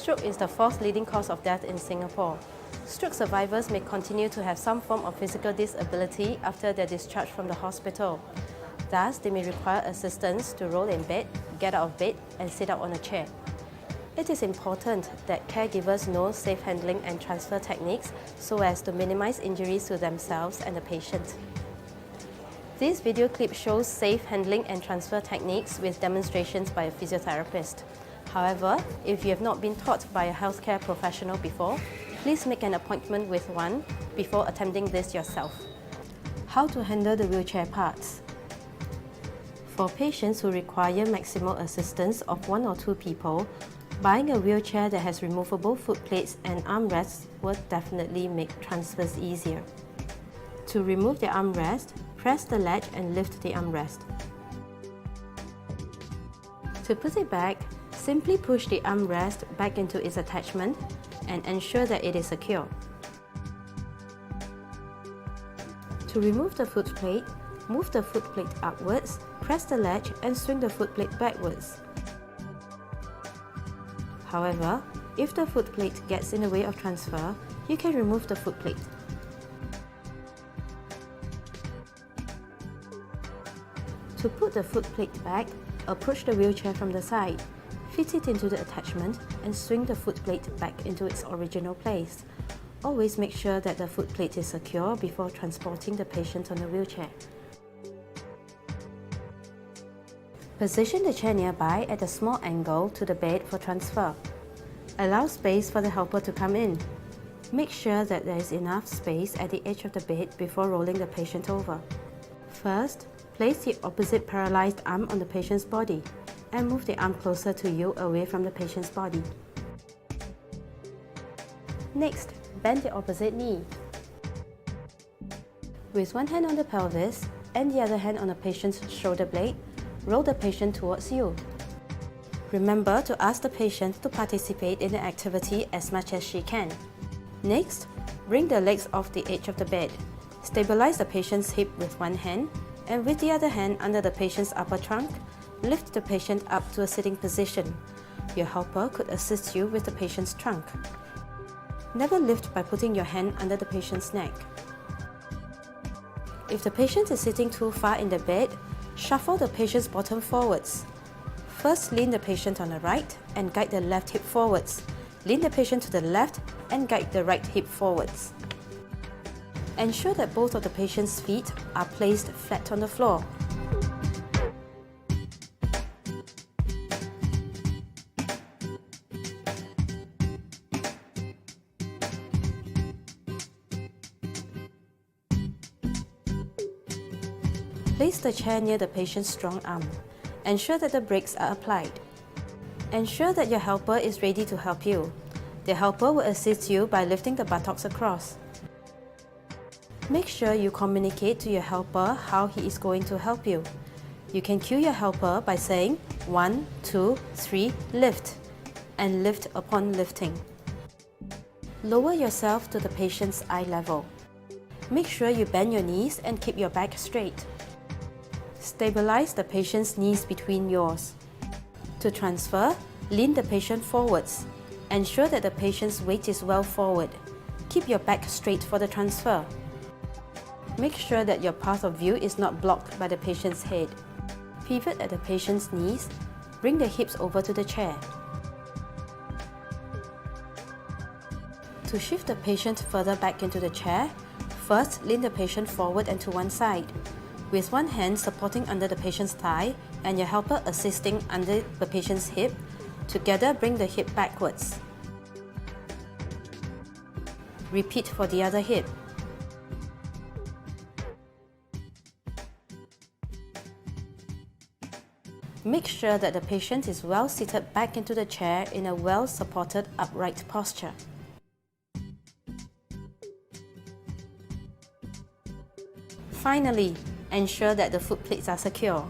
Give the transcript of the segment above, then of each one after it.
Stroke is the fourth leading cause of death in Singapore. Stroke survivors may continue to have some form of physical disability after their discharge from the hospital. Thus, they may require assistance to roll in bed, get out of bed, and sit up on a chair. It is important that caregivers know safe handling and transfer techniques so as to minimize injuries to themselves and the patient. This video clip shows safe handling and transfer techniques with demonstrations by a physiotherapist. However, if you have not been taught by a healthcare professional before, please make an appointment with one before attempting this yourself. How to handle the wheelchair parts? For patients who require maximal assistance of 1 or 2 people, buying a wheelchair that has removable footplates and armrests will definitely make transfers easier. To remove the armrest, press the latch and lift the armrest. To put it back, simply push the armrest back into its attachment and ensure that it is secure. To remove the footplate, move the footplate upwards, press the latch and swing the footplate backwards. However, if the footplate gets in the way of transfer, you can remove the footplate. To put the footplate back, approach the wheelchair from the side, fit it into the attachment and swing the footplate back into its original place. Always make sure that the footplate is secure before transporting the patient on the wheelchair. Position the chair nearby at a small angle to the bed for transfer. Allow space for the helper to come in. Make sure that there is enough space at the edge of the bed before rolling the patient over. First, place the opposite paralyzed arm on the patient's body and move the arm closer to you away from the patient's body. Next, bend the opposite knee. With one hand on the pelvis and the other hand on the patient's shoulder blade, roll the patient towards you. Remember to ask the patient to participate in the activity as much as she can. Next, bring the legs off the edge of the bed. Stabilize the patient's hip with one hand and with the other hand under the patient's upper trunk, lift the patient up to a sitting position. Your helper could assist you with the patient's trunk. Never lift by putting your hand under the patient's neck. If the patient is sitting too far in the bed, shuffle the patient's bottom forwards. First, lean the patient on the right and guide the left hip forwards. Lean the patient to the left and guide the right hip forwards. Ensure that both of the patient's feet are placed flat on the floor. Place the chair near the patient's strong arm. Ensure that the brakes are applied. Ensure that your helper is ready to help you. The helper will assist you by lifting the buttocks across. Make sure you communicate to your helper how he is going to help you. You can cue your helper by saying 1, 2, 3, lift, and lift upon lifting. Lower yourself to the patient's eye level. Make sure you bend your knees and keep your back straight. Stabilize the patient's knees between yours. To transfer, lean the patient forwards. Ensure that the patient's weight is well forward. Keep your back straight for the transfer. Make sure that your path of view is not blocked by the patient's head. Pivot at the patient's knees. Bring the hips over to the chair. To shift the patient further back into the chair, first lean the patient forward and to one side, with one hand supporting under the patient's thigh and your helper assisting under the patient's hip. Together, bring the hip backwards. Repeat for the other hip. Make sure that the patient is well seated back into the chair in a well-supported upright posture. Finally, ensure that the footplates are secure.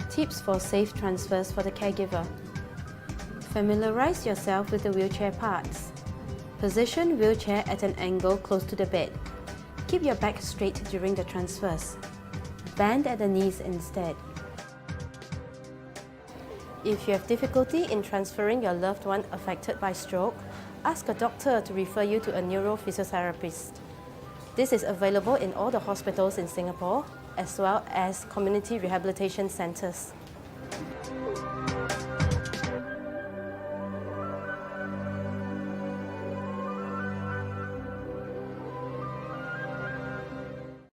Tips for safe transfers for the caregiver. Familiarize yourself with the wheelchair parts. Position wheelchair at an angle close to the bed. Keep your back straight during the transfers. Bend at the knees instead. If you have difficulty in transferring your loved one affected by stroke, ask a doctor to refer you to a neurophysiotherapist. This is available in all the hospitals in Singapore, as well as community rehabilitation centres.